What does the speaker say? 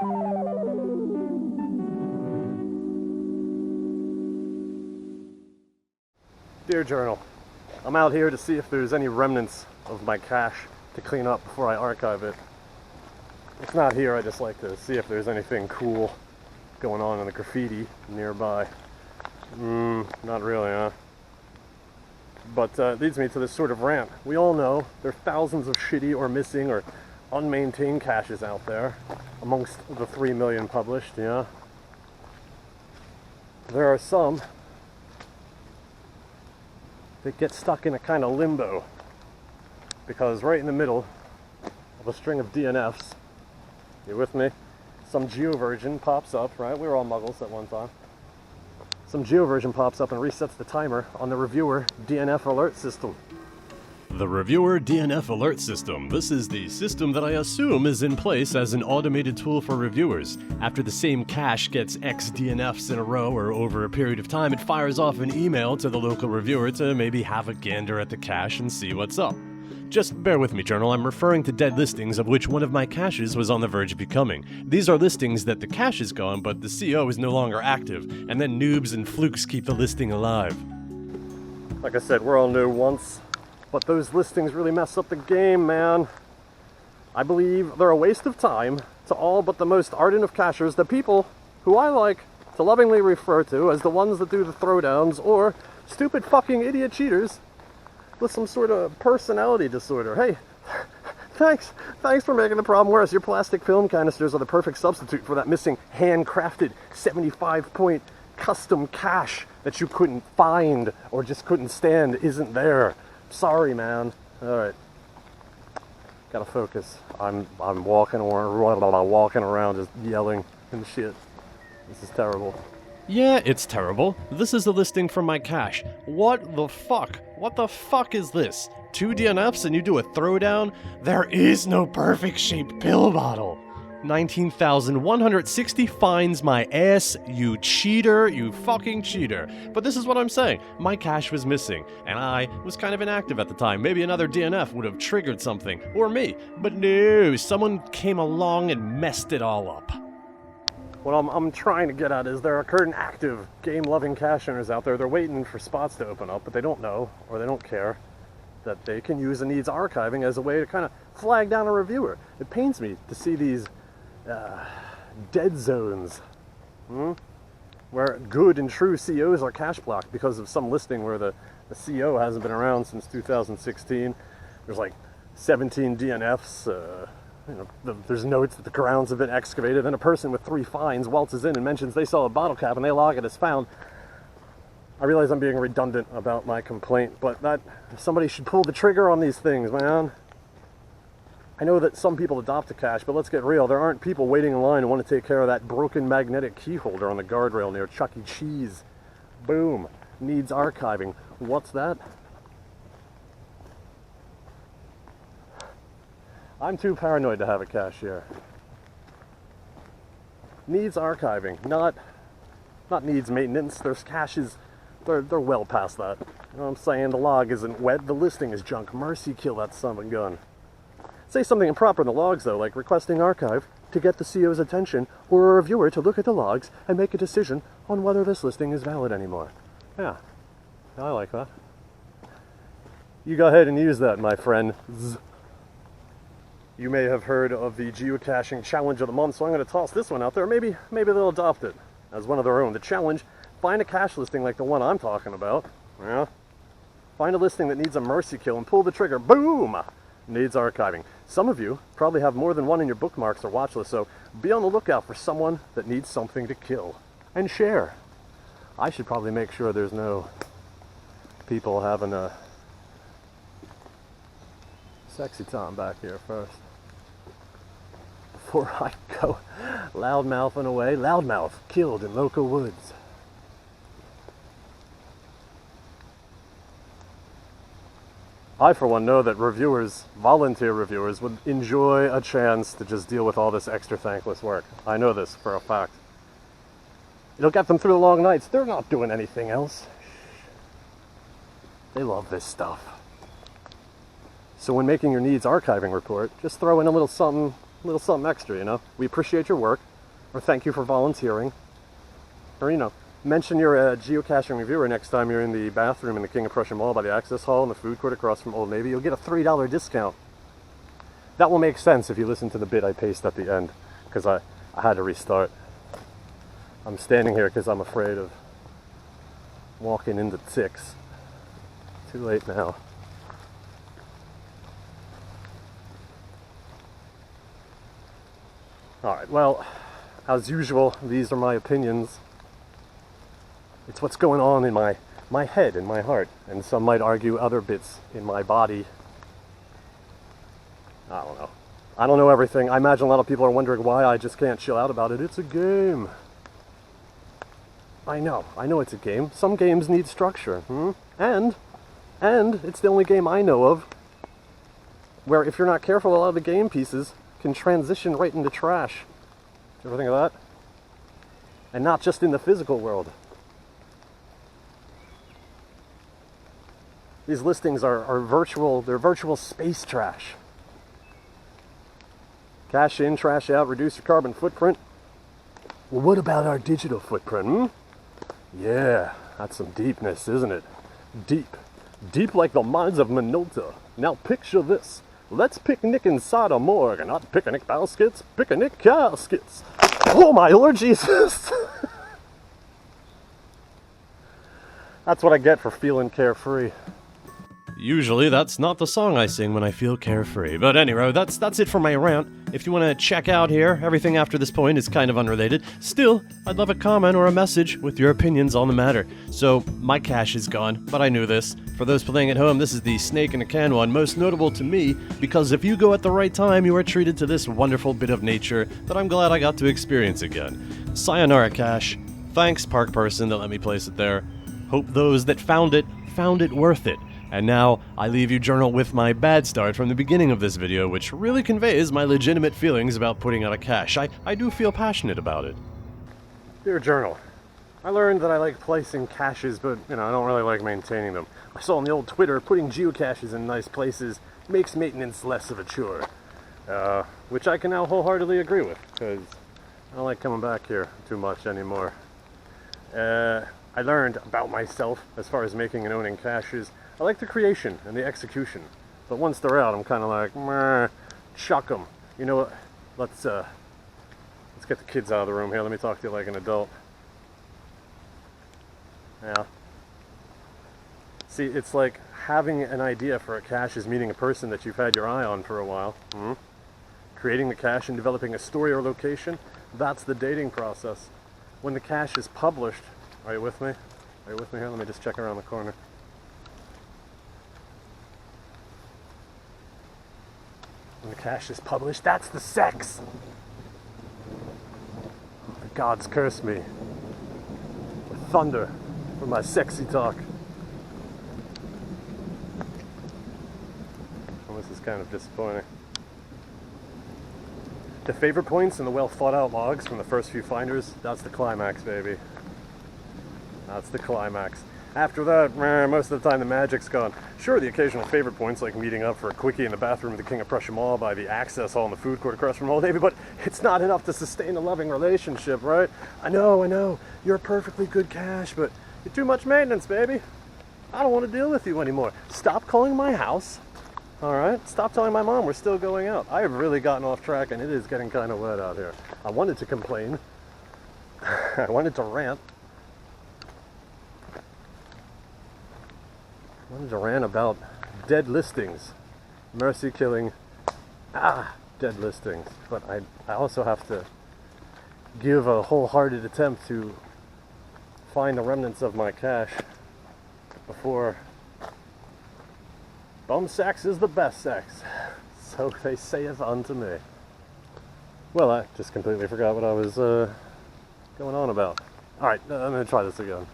Dear Journal, I'm out here to see if there's any remnants of my cache to clean up before I archive it. If not here, I just like to see if there's anything cool going on in the graffiti nearby. Not really, huh? But it leads me to this sort of rant. We all know there are thousands of shitty or missing or unmaintained caches out there, amongst the 3 million published, yeah? There are some that get stuck in a kind of limbo, because right in the middle of a string of DNFs, you with me? Some geoversion pops up, right? We were all muggles at one time. Some geoversion pops up and resets the timer on the reviewer DNF alert system. The Reviewer DNF Alert System. This is the system that I assume is in place as an automated tool for reviewers. After the same cache gets X DNFs in a row or over a period of time, it fires off an email to the local reviewer to maybe have a gander at the cache and see what's up. Just bear with me, Journal, I'm referring to dead listings of which one of my caches was on the verge of becoming. These are listings that the cache is gone, but the CO is no longer active, and then noobs and flukes keep the listing alive. Like I said, we're all new once. But those listings really mess up the game, man. I believe they're a waste of time to all but the most ardent of cachers, the people who I like to lovingly refer to as the ones that do the throwdowns, or stupid fucking idiot cheaters with some sort of personality disorder. Hey, thanks for making the problem worse. Your plastic film canisters are the perfect substitute for that missing handcrafted 75-point custom cache that you couldn't find or just couldn't stand isn't there. Sorry, man. All right, gotta focus. I'm walking around just yelling and shit. This is terrible. Yeah, it's terrible. This is a listing from my cache. What the fuck? What the fuck is this? 2 DNFs and you do a throwdown? There is no perfect shaped pill bottle. 19,160 fines my ass, you cheater, you fucking cheater. But this is what I'm saying. My cache was missing, and I was kind of inactive at the time. Maybe another DNF would have triggered something, or me. But no, someone came along and messed it all up. What I'm trying to get at is there are current active game-loving cache owners out there. They're waiting for spots to open up, but they don't know, or they don't care, that they can use a needs archiving as a way to kind of flag down a reviewer. It pains me to see these dead zones, where good and true COs are cache blocked because of some listing where the CO hasn't been around since 2016. There's like 17 DNFs, there's notes that the grounds have been excavated, and a person with 3 fines waltzes in and mentions they saw a bottle cap and they log it as found. I realize I'm being redundant about my complaint, but that somebody should pull the trigger on these things, man. I know that some people adopt a cache, but let's get real. There aren't people waiting in line who want to take care of that broken magnetic key holder on the guardrail near Chuck E. Cheese. Boom. Needs archiving. What's that? I'm too paranoid to have a cache here. Needs archiving, not needs maintenance. There's caches, they're well past that. You know what I'm saying? The log isn't wet, the listing is junk. Mercy kill that son of a gun. Say something improper in the logs, though, like requesting archive to get the CO's attention, or a reviewer to look at the logs and make a decision on whether this listing is valid anymore. Yeah, I like that. You go ahead and use that, my friend. You may have heard of the Geocaching Challenge of the Month, so I'm going to toss this one out there. Maybe they'll adopt it as one of their own. The challenge, find a cache listing like the one I'm talking about. Yeah. Find a listing that needs a mercy kill and pull the trigger. Boom! Needs archiving. Some of you probably have more than one in your bookmarks or watch list, so be on the lookout for someone that needs something to kill. And share. I should probably make sure there's no people having a sexy time back here first. Before I go loudmouthing away. Loudmouth killed in local woods. I, for one, know that reviewers, volunteer reviewers, would enjoy a chance to just deal with all this extra thankless work. I know this for a fact. It'll get them through the long nights. They're not doing anything else. They love this stuff. So when making your needs archiving report, just throw in a little something extra, you know? We appreciate your work. or thank you for volunteering, or, you know, mention you're a geocaching reviewer next time you're in the bathroom in the King of Prussia Mall by the access hall in the food court across from Old Navy. You'll get a $3 discount. That will make sense if you listen to the bit I pasted at the end, because I had to restart. I'm standing here because I'm afraid of walking into ticks. Too late now. Alright, well, as usual, these are my opinions. It's what's going on in my head, in my heart, and some might argue other bits in my body. I don't know. I don't know everything. I imagine a lot of people are wondering why I just can't chill out about it. It's a game. I know it's a game. Some games need structure. And it's the only game I know of where if you're not careful, a lot of the game pieces can transition right into trash. You ever think of that? And not just in the physical world. These listings are virtual, they're virtual space trash. Cash in, trash out, reduce your carbon footprint. Well, what about our digital footprint, Yeah, that's some deepness, isn't it? Deep. Deep like the mines of Minota. Now picture this. Let's picnic inside a morgue, not picnic baskets, picnic caskets. Oh my Lord Jesus! That's what I get for feeling carefree. Usually that's not the song I sing when I feel carefree. But anyway, that's it for my rant. If you want to check out here, everything after this point is kind of unrelated. Still, I'd love a comment or a message with your opinions on the matter. So, my cache is gone, but I knew this. For those playing at home, this is the snake in a can one, most notable to me, because if you go at the right time, you are treated to this wonderful bit of nature that I'm glad I got to experience again. Sayonara, cache. Thanks, park person that let me place it there. Hope those that found it worth it. And now, I leave you journal with my bad start from the beginning of this video, which really conveys my legitimate feelings about putting out a cache. I do feel passionate about it. Dear journal, I learned that I like placing caches, but, I don't really like maintaining them. I saw on the old Twitter, putting geocaches in nice places makes maintenance less of a chore. Which I can now wholeheartedly agree with, because I don't like coming back here too much anymore. I learned about myself as far as making and owning caches. I like the creation and the execution, but once they're out, I'm kind of like, meh, chuck them. You know what? Let's get the kids out of the room here. Let me talk to you like an adult. Yeah. See, it's like having an idea for a cache is meeting a person that you've had your eye on for a while. Creating the cache and developing a story or location, that's the dating process. When the cache is published, are you with me? Are you with me here? Let me just check around the corner. When the cache is published, that's the sex! The gods curse me with thunder for my sexy talk. Well, this is kind of disappointing. The favorite points and the well thought out logs from the first few finders, that's the climax, baby. That's the climax. After that, most of the time the magic's gone. Sure, the occasional favorite points like meeting up for a quickie in the bathroom of the King of Prussia Mall by the access hall in the food court across from Old Navy, but it's not enough to sustain a loving relationship, right? I know, you're a perfectly good cache, but you're too much maintenance, baby. I don't want to deal with you anymore. Stop calling my house, alright? Stop telling my mom we're still going out. I have really gotten off track and it is getting kind of wet out here. I wanted to complain. I wanted to rant. I wanted to rant about dead listings, mercy killing, dead listings. But I also have to give a wholehearted attempt to find the remnants of my cache before bum sex is the best sex. So they saith unto me. Well, I just completely forgot what I was going on about. Alright, I'm going to try this again.